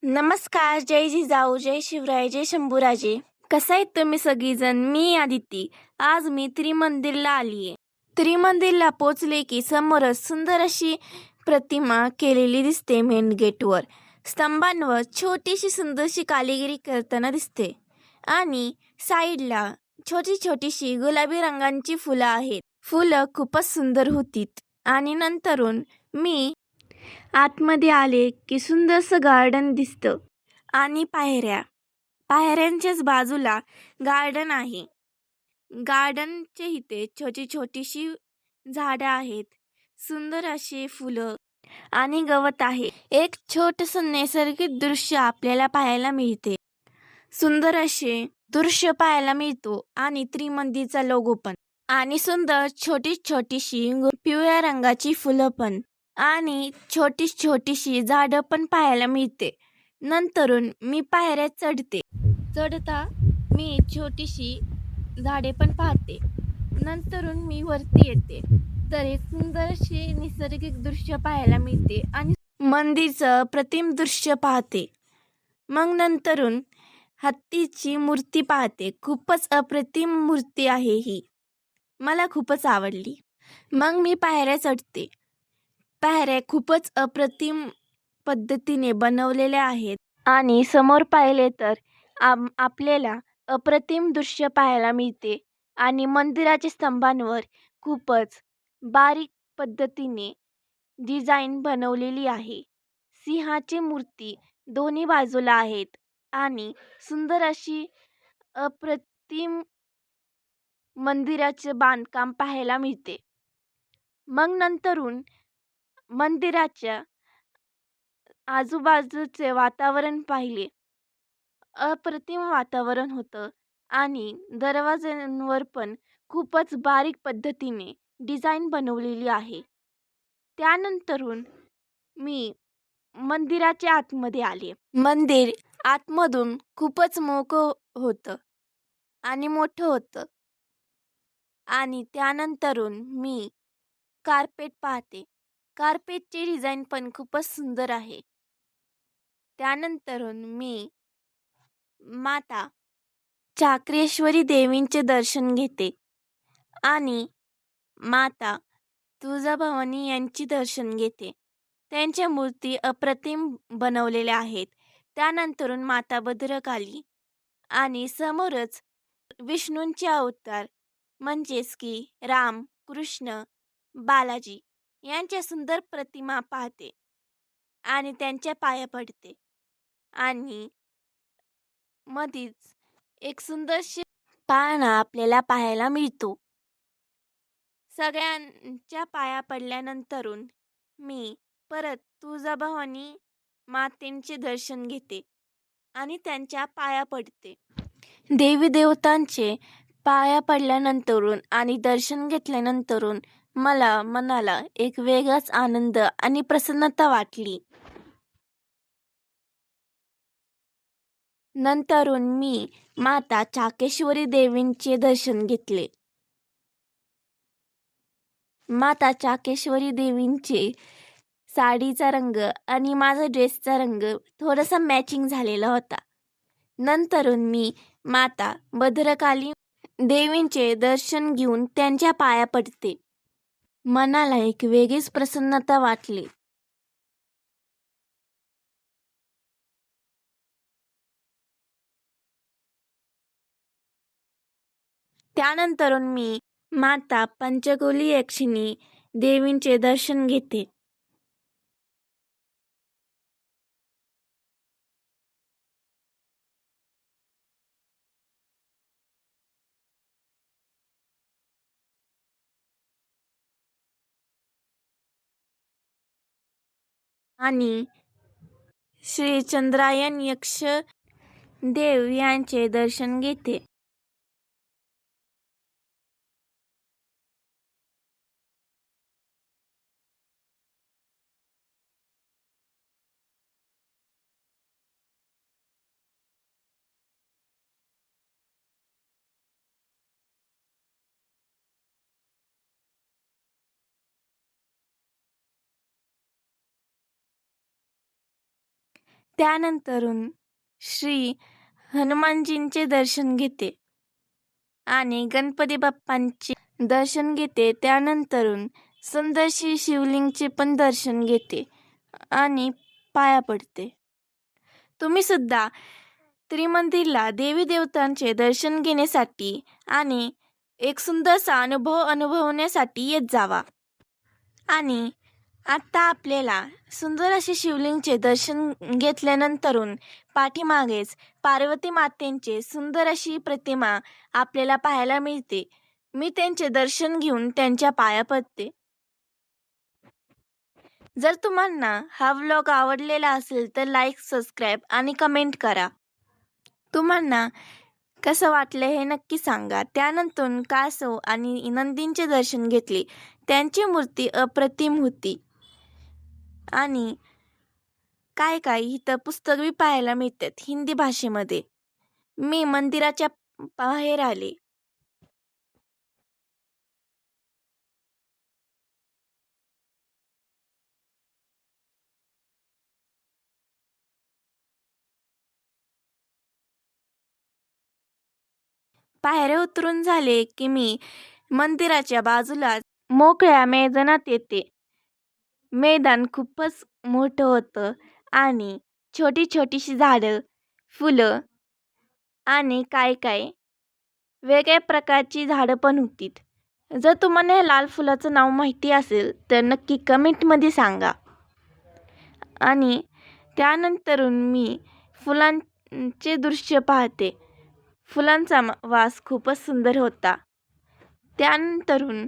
नमस्कार, जय जिजाऊ, जय शिवराय, जय शंभूराजे. कसं आहेत तुम्ही सगळीजण? मी आदिती. आज मी त्रिमंदिरला आलीये. त्रिमंदिरला पोचले की समोरच सुंदर अशी प्रतिमा केलेली दिसते. मेन गेटवर स्तंभांवर छोटीशी सुंदरशी कालीगिरी करताना दिसते आणि साईडला छोटी छोटीशी गुलाबी रंगांची फुलं आहेत. फुलं खूपच सुंदर होतीत. आणि नंतरून मी आतमध्ये आले की सुंदरसं गार्डन दिसतं आणि पायऱ्यांच्याच बाजूला गार्डन आहे. गार्डनच्या इथे छोटी छोटीशी झाडं आहेत. सुंदर अशी फुलं आणि गवत आहे. एक छोटंसं नैसर्गिक दृश्य आपल्याला पाहायला मिळते. सुंदर असे दृश्य पाहायला मिळतो आणि त्रिमंदिरचा लोगो पण आणि सुंदर छोटी छोटीशी पिवळ्या रंगाची फुलं पण आणि छोटी छोटीशी झाडं पण पाहायला मिळते. नंतरून मी पायऱ्या चढता मी छोटीशी झाडे पण पाहते. नंतरून मी वरती येते तर एक सुंदरशी नैसर्गिक दृश्य पाहायला मिळते आणि मंदिरचं प्रतिम दृश्य पाहते. मग नंतरून हत्तीची मूर्ती पाहते. खूपच अप्रतिम मूर्ती आहे ही. मला खूपच आवडली. मग मी पायऱ्या चढते. पायऱ्या खूपच अप्रतिम पद्धतीने बनवलेल्या आहेत आणि समोर पाहिले तर आपल्याला अप्रतिम दृश्य पाहायला मिळते आणि मंदिराच्या स्तंभांवर खूपच बारीक पद्धतीने डिझाईन बनवलेली आहे. सिंहाची मूर्ती दोन्ही बाजूला आहेत आणि सुंदर अशी अप्रतिम मंदिराचे बांधकाम पाहायला मिळते. मग नंतरून मंदिराच्या आजूबाजूचे वातावरण पाहिले. अप्रतिम वातावरण होतं आणि दरवाज्यांवर पण खूपच बारीक पद्धतीने डिझाईन बनवलेली आहे. त्यानंतरून मी मंदिराच्या आतमध्ये आले. मंदिर आतमधून खूपच होतं आणि मोठं होतं आणि त्यानंतरून मी कार्पेट पाहते. कार्पेटची डिझाईन पण खूपच सुंदर आहे. त्यानंतरून मी माता चाक्रेश्वरी देवींचे दर्शन घेते आणि माता तुळजाभवानी यांची दर्शन घेते. त्यांच्या मूर्ती अप्रतिम बनवलेल्या आहेत. त्यानंतरून माता भद्रकाली आणि समोरच विष्णूंचे अवतार म्हणजेच की राम, कृष्ण, बालाजी यांच्या सुंदर प्रतिमा पाहते आणि त्यांच्या पाया पडते आणि मधीच एक सुंदरशी पाळणा आपल्याला पाहायला मिळतो. सगळ्यांच्या पाया पडल्यानंतरून मी परत तुळजाभवानी मातेंचे दर्शन घेते आणि त्यांच्या पाया पडते. देवी देवतांचे पाया पडल्यानंतरून आणि दर्शन घेतल्यानंतरून मला मनाला एक वेगळाच आनंद आणि प्रसन्नता वाटली. नंतरून मी माता चाकेश्वरी देवींचे दर्शन घेतले. माता चाकेश्वरी देवींचे साडीचा रंग आणि माझा ड्रेसचा रंग थोडासा मॅचिंग झालेला होता. नंतरून मी माता भद्रकाली देवींचे दर्शन घेऊन त्यांच्या पाया पडते. मनाला एक वेगळीच प्रसन्नता वाटली. त्यानंतरून मी माता पंचगोली यक्षिणी देवींचे दर्शन घेते. आणि श्री चंद्रायन यक्ष देव यांचे दर्शन घेते. त्यानंतरून श्री हनुमानजींचे दर्शन घेते आणि गणपती बाप्पांचे दर्शन घेते. त्यानंतरून सुंदरशी शिवलिंगचे पण दर्शन घेते आणि पाया पडते. तुम्ही सुद्धा त्रिमंदिरला देवी देवतांचे दर्शन घेण्यासाठी आणि एक सुंदरसा अनुभव अनुभवण्यासाठी येत जावा. आणि आता आपल्याला सुंदर असे शिवलिंगचे दर्शन घेतल्यानंतरून पाठीमागेच पार्वती मातेंचे सुंदर अशी प्रतिमा आपल्याला पाहायला मिळते. मी त्यांचे दर्शन घेऊन त्यांच्या पाया पडते. जर तुम्हाला हा व्लॉग आवडलेला असेल तर लाईक, सबस्क्राईब आणि कमेंट करा. तुम्हाला कसं वाटलं हे नक्की सांगा. त्यानंतर कासव आणि नंदींचे दर्शन घेतले. त्यांची मूर्ती अप्रतिम होती. आणि काय काय इथं पुस्तकही पाहायला मिळतात हिंदी भाषेमध्ये. मी मंदिराच्या बाहेर आले. पायऱ्या उतरून झाले की मी मंदिराच्या बाजूला मोकळ्या मैदानात येते. मैदान खूपच मोठं होतं आणि छोटी छोटीशी झाडं, फुलं आणि काय काय वेगळ्या प्रकारची झाडं पण होती. जर तुम्हाला या लाल फुलाचं नाव माहिती असेल तर नक्की कमेंटमध्ये सांगा. आणि त्यानंतरून मी फुलांचे दृश्य पाहते. फुलांचा वास खूपच सुंदर होता. त्यानंतरून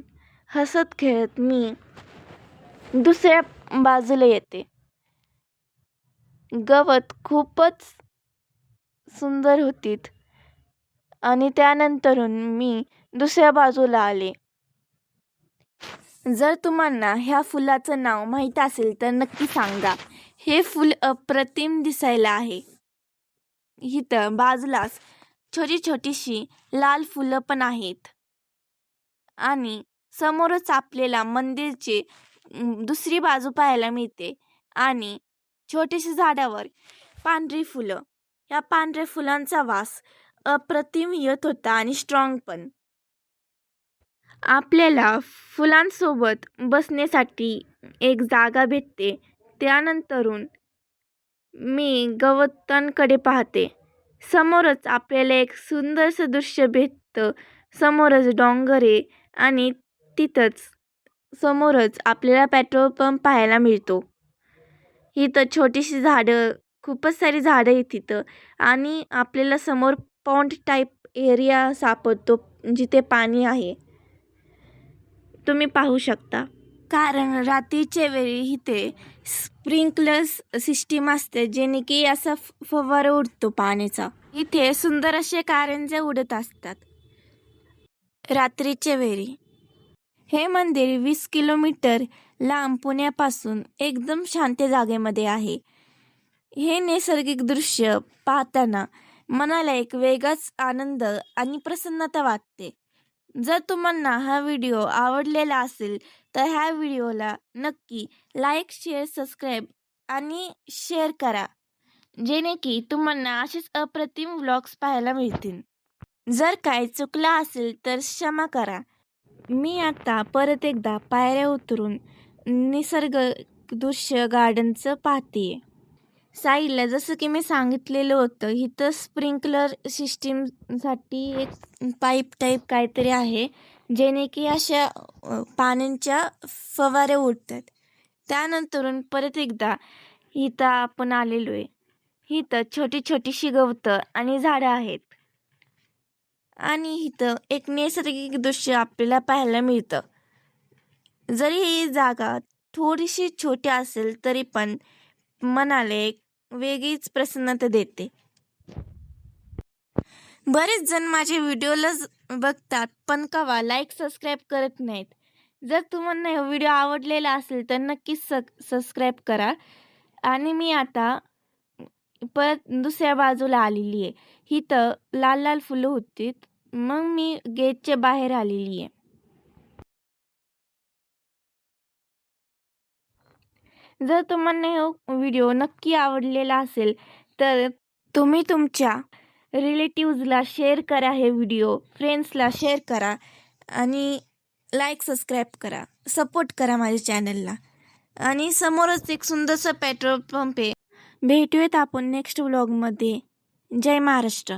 हसत खेळत मी दुसऱ्या बाजूला येते. गवत खूपच सुंदर होतीत आणि त्यानंतरून मी दुसऱ्या बाजूला आले. जर तुम्हाला ह्या फुलाचं नाव माहीत असेल तर नक्की सांगा. हे फूल अप्रतिम दिसायला आहे. इथं बाजूलाच छोटी छोटीशी लाल फुलं पण आहेत. आणि समोरच आपल्याला मंदिरची दुसरी बाजू पाहायला मिळते आणि छोटीशी झाडावर पांढरी फुलं. या पांढऱ्या फुलांचा वास अप्रतिम येत होता आणि स्ट्रॉंग पण. आपल्याला फुलांसोबत बसण्यासाठी एक जागा भेटते. त्यानंतरून मी गवतांकडे पाहते. समोरच आपल्याला एक सुंदरसं दृश्य भेटतं. समोरच डोंगर आहे आणि तिथंच समोरच आपल्याला पेट्रोल पंप पाहायला मिळतो. इथं छोटीशी झाडं, खूपच सारी झाडं आहेत तिथं आणि आपल्याला समोर पॉन्ड टाईप एरिया सापडतो जिथे पाणी आहे. तुम्ही पाहू शकता. कारण रात्रीच्या वेळी इथे स्प्रिंकलर्स सिस्टीम असते जेणे की असा फवारा उडतो पाण्याचा. इथे सुंदर असे कारंजे उडत असतात रात्रीच्या वेळी. हे मंदिर 20 किलोमीटर लांब पुण्यापासून एकदम शांत जागेमध्ये आहे. हे नैसर्गिक दृश्य पाहताना मनाला एक वेगळाच आनंद आणि प्रसन्नता वाटते. जर तुम्हाला हा व्हिडिओ आवडलेला असेल तर ह्या व्हिडिओला नक्की लाईक, शेअर, सबस्क्राईब आणि शेअर करा जेणे की तुम्हाला असेच अप्रतिम व्लॉग्स पाहायला मिळतील. जर काय चुकलं असेल तर क्षमा करा. मी आता परत एकदा पायऱ्या उतरून निसर्ग दृश्य गार्डनचं पाहतीये. साईडला जसं की मी सांगितलेलं होतं इथं स्प्रिंकलर सिस्टीमसाठी एक पाईप टाईप काहीतरी आहे जेणे की अशा पाण्याच्या फवारे उडतात. त्यानंतरून परत एकदा इथं आपण आलेलो आहे. इथं छोटी छोटीशी गवतं आणि झाडं आहेत आणि इथं एक नैसर्गिक दृश्य आपल्याला पाहायला मिळतं. जरी ही जागा थोडीशी छोटी असेल तरी पण मनाला एक वेगळीच प्रसन्नता देते. बरेच जण माझे व्हिडिओलाच बघतात पण कवा लाईक, सबस्क्राईब करत नाहीत. जर तुम्हाला हा व्हिडिओ आवडलेला असेल तर नक्कीच सबस्क्राईब करा. आणि मी आता परत दुसऱ्या बाजूला आलेली आहे. इथं लाल लाल फुलं होती. मग मी गेटच्या बाहेर आलेली आहे. जर तुम्हाला हा व्हिडिओ नक्की आवडलेला असेल तर तुम्ही तुमच्या रिलेटिव्जला शेअर करा, हे व्हिडिओ फ्रेंड्सला शेअर करा आणि लाईक सबस्क्राईब करा, सपोर्ट करा माझ्या चॅनलला. आणि समोरच एक सुंदरसा पेट्रोल पंप आहे. भेटूयात आपण नेक्स्ट व्लॉगमध्ये. जय महाराष्ट्र.